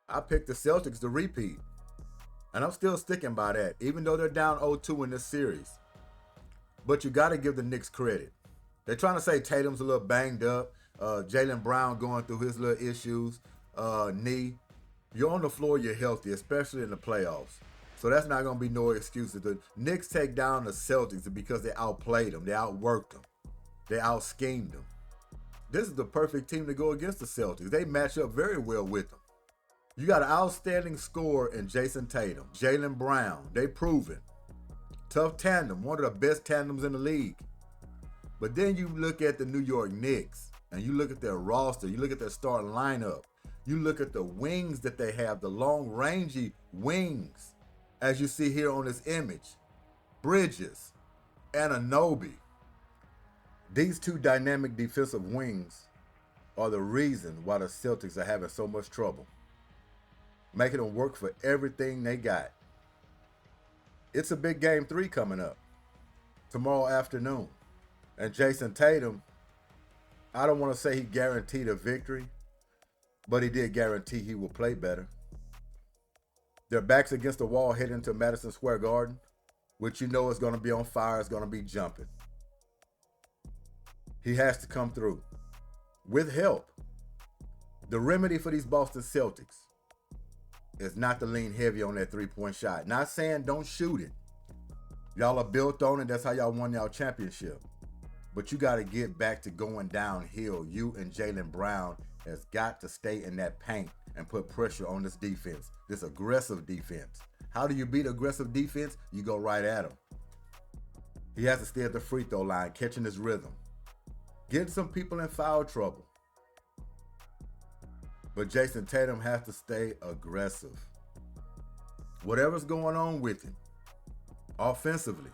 I picked the Celtics to repeat. And I'm still sticking by that, even though they're down 0-2 in this series. But you got to give the Knicks credit. They're trying to say Tatum's a little banged up. Jaylen Brown going through his little issues, knee. You're on the floor, you're healthy, especially in the playoffs. So that's not going to be no excuse. The Knicks take down the Celtics because they outplayed them, they outworked them, they outschemed them. This is the perfect team to go against the Celtics. They match up very well with them. You got an outstanding scorer in JAYSON Tatum, Jaylen Brown. They proven. Tough tandem, one of the best tandems in the league. But then you look at the New York Knicks and you look at their roster, you look at their starting lineup, you look at the wings that they have, the long rangey wings, as you see here on this image. Bridges, Anunoby. These two dynamic defensive wings are the reason why the Celtics are having so much trouble, making them work for everything they got. It's a big game 3 coming up tomorrow afternoon. And JAYSON Tatum, I don't want to say he guaranteed a victory, but he did guarantee he will play better. Their backs against the wall heading to Madison Square Garden, which you know is going to be on fire, is going to be jumping. He has to come through with help. The remedy for these Boston Celtics is not to lean heavy on that three-point shot. Not saying don't shoot it. Y'all are built on it. That's how y'all won y'all championship. But you got to get back to going downhill. You and Jaylen Brown has got to stay in that paint and put pressure on this defense, this aggressive defense. How do you beat aggressive defense? You go right at him. He has to stay at the free throw line, catching his rhythm. Getting some people in foul trouble. But JAYSON Tatum has to stay aggressive. Whatever's going on with him, offensively,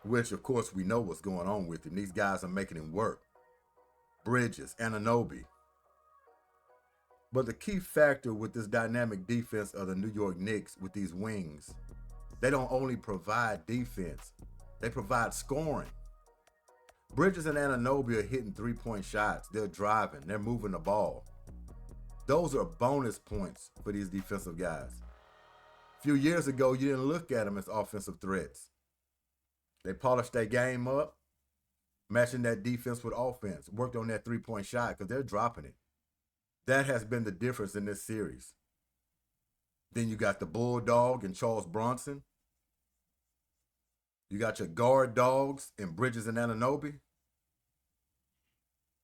which of course we know what's going on with him. These guys are making him work. Bridges, Anunoby. But the key factor with this dynamic defense of the New York Knicks with these wings, they don't only provide defense, they provide scoring. Bridges and Anunoby are hitting three-point shots. They're driving, they're moving the ball. Those are bonus points for these defensive guys. A few years ago, you didn't look at them as offensive threats. They polished their game up, matching that defense with offense, worked on that three-point shot because they're dropping it. That has been the difference in this series. Then you got the Bulldog and Charles Bronson. You got your guard dogs in Bridges and Anunoby.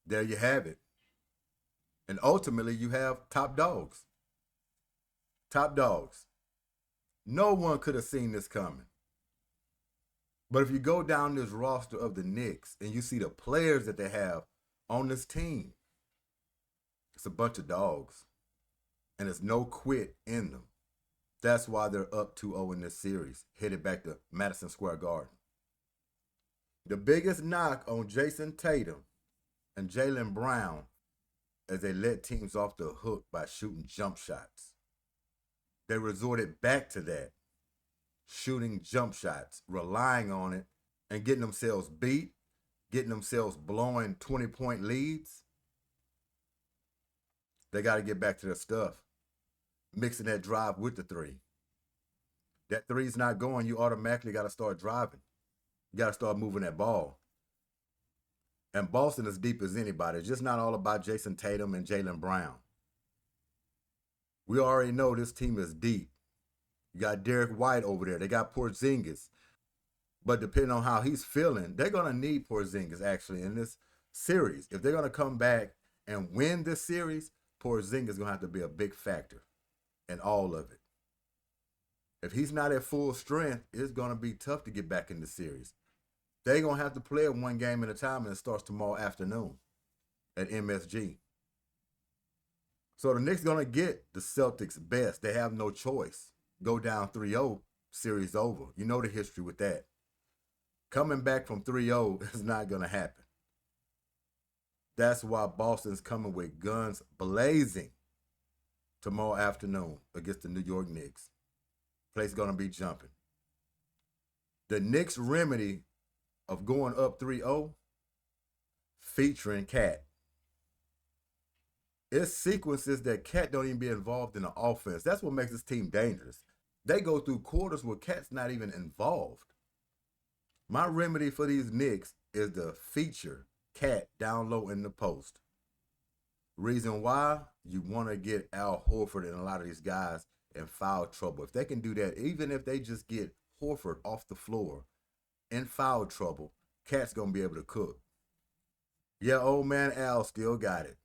There you have it. And ultimately, you have top dogs. Top dogs. No one could have seen this coming. But if you go down this roster of the Knicks and you see the players that they have on this team, it's a bunch of dogs. And there's no quit in them. That's why they're up 2-0 in this series, headed back to Madison Square Garden. The biggest knock on JAYSON Tatum and Jaylen Brown as they let teams off the hook by shooting jump shots. They resorted back to that, shooting jump shots, relying on it, and getting themselves beat, getting themselves blowing 20-point leads. They got to get back to their stuff, mixing that drive with the three. That three's not going, you automatically got to start driving. You got to start moving that ball. And Boston is deep as anybody. It's just not all about JAYSON Tatum and Jaylen Brown. We already know this team is deep. You got Derek White over there. They got Porzingis. But depending on how he's feeling, they're going to need Porzingis actually in this series. If they're going to come back and win this series, Porzingis is going to have to be a big factor in all of it. If he's not at full strength, it's going to be tough to get back in the series. They're going to have to play it one game at a time, and it starts tomorrow afternoon at MSG. So the Knicks going to get the Celtics best. They have no choice. Go down 3-0, series over. You know the history with that. Coming back from 3-0 is not going to happen. That's why Boston's coming with guns blazing tomorrow afternoon against the New York Knicks. Place going to be jumping. The Knicks remedy of going up 3-0 featuring Cat. It's sequences that Cat don't even be involved in the offense. That's what makes this team dangerous. They go through quarters where Cat's not even involved. My remedy for these Knicks is to feature Cat down low in the post. Reason why? You want to get Al Horford and a lot of these guys in foul trouble. If they can do that, even if they just get Horford off the floor in foul trouble, Cat's going to be able to cook. Yeah, old man Al still got it.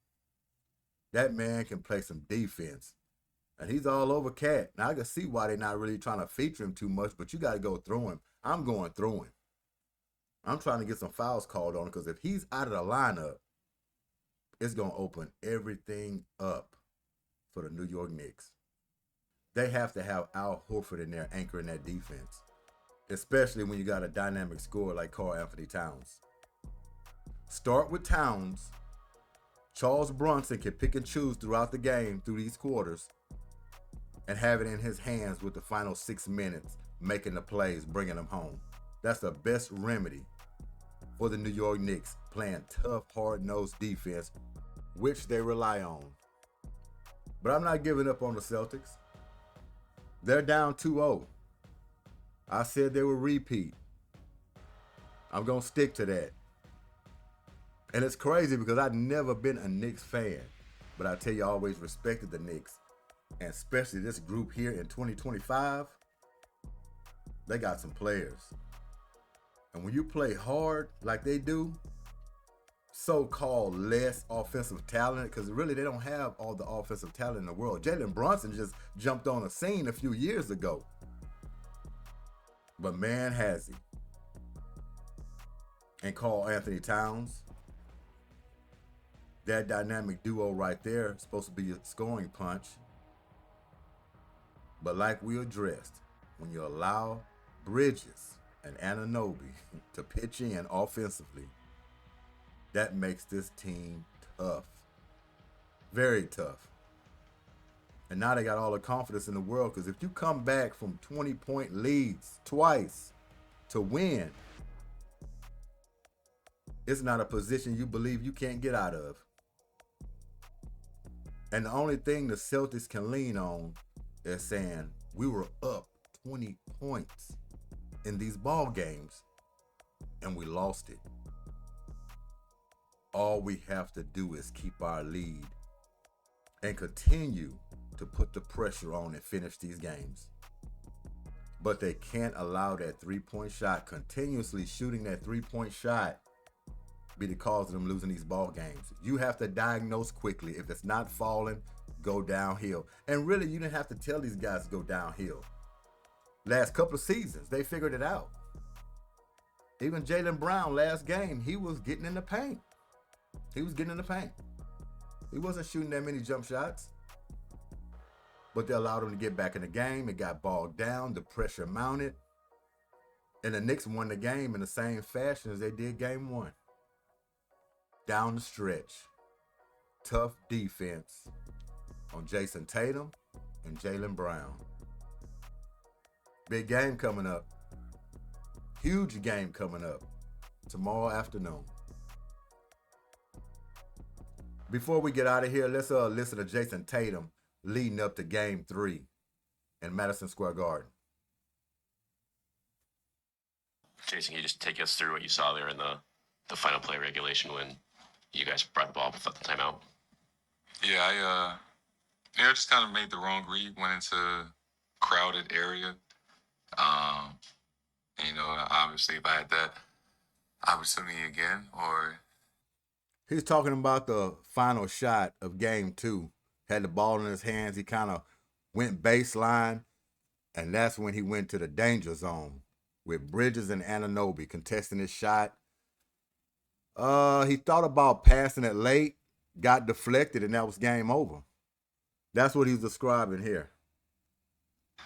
That man can play some defense. And he's all over Cat. Now, I can see why they're not really trying to feature him too much, but you got to go through him. I'm going through him. I'm trying to get some fouls called on him because if he's out of the lineup, it's going to open everything up for the New York Knicks. They have to have Al Horford in there anchoring that defense, especially when you got a dynamic scorer like Karl-Anthony Towns. Start with Towns. Charles Brunson can pick and choose throughout the game through these quarters and have it in his hands with the final 6 minutes, making the plays, bringing them home. That's the best remedy for the New York Knicks, playing tough, hard-nosed defense, which they rely on. But I'm not giving up on the Celtics. They're down 2-0. I said they would repeat. I'm going to stick to that. And it's crazy because I've never been a Knicks fan. But I tell you, I always respected the Knicks. And especially this group here in 2025. They got some players. And when you play hard like they do, so-called less offensive talent, because really they don't have all the offensive talent in the world. Jalen Brunson just jumped on the scene a few years ago. But man, has he. And Karl-Anthony Towns. That dynamic duo right there is supposed to be a scoring punch. But like we addressed, when you allow Bridges and Anunoby to pitch in offensively, that makes this team tough. Very tough. And now they got all the confidence in the world, because if you come back from 20-point leads twice to win, it's not a position you believe you can't get out of. And the only thing the Celtics can lean on is saying, we were up 20 points in these ball games and we lost it. All we have to do is keep our lead and continue to put the pressure on and finish these games. But they can't allow that three-point shot, continuously shooting that three-point shot, be the cause of them losing these ball games. You have to diagnose quickly. If it's not falling, go downhill. And really, you didn't have to tell these guys to go downhill. Last couple of seasons, they figured it out. Even Jaylen Brown, last game, he was getting in the paint. He wasn't shooting that many jump shots. But they allowed him to get back in the game. It got bogged down. The pressure mounted. And the Knicks won the game in the same fashion as they did game one. Down the stretch. Tough defense on JAYSON Tatum and Jaylen Brown. Big game coming up. Huge game coming up tomorrow afternoon. Before we get out of here, let's listen to JAYSON Tatum leading up to game 3 in Madison Square Garden. Jason, can you just take us through what you saw there in the final play regulation when you guys brought the ball without the timeout? Yeah, I just kind of made the wrong read, went into crowded area. Obviously if I had that opportunity again, or... He's talking about the final shot of game 2. Had the ball in his hands. He kind of went baseline, and that's when he went to the danger zone with Bridges and Anunoby contesting his shot. He thought about passing it late, got deflected, and that was game over. That's what he's describing here.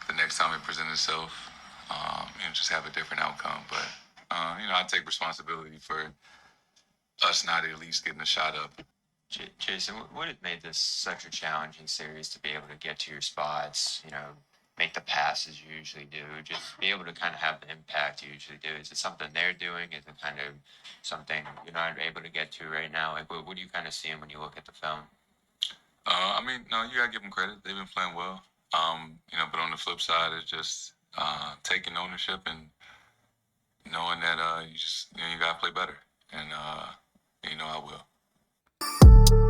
The next time it presents itself, just have a different outcome. But, I take responsibility for us not at least getting a shot up. Jason, what had made this such a challenging series to be able to get to your spots, make the passes you usually do, just be able to kind of have the impact you usually do? Is it something they're doing? Is it kind of something you're not able to get to right now? Like, what do you kind of see when you look at the film? I mean, no, you gotta give them credit. They've been playing well. But on the flip side, it's just taking ownership and knowing that you gotta play better. And I will.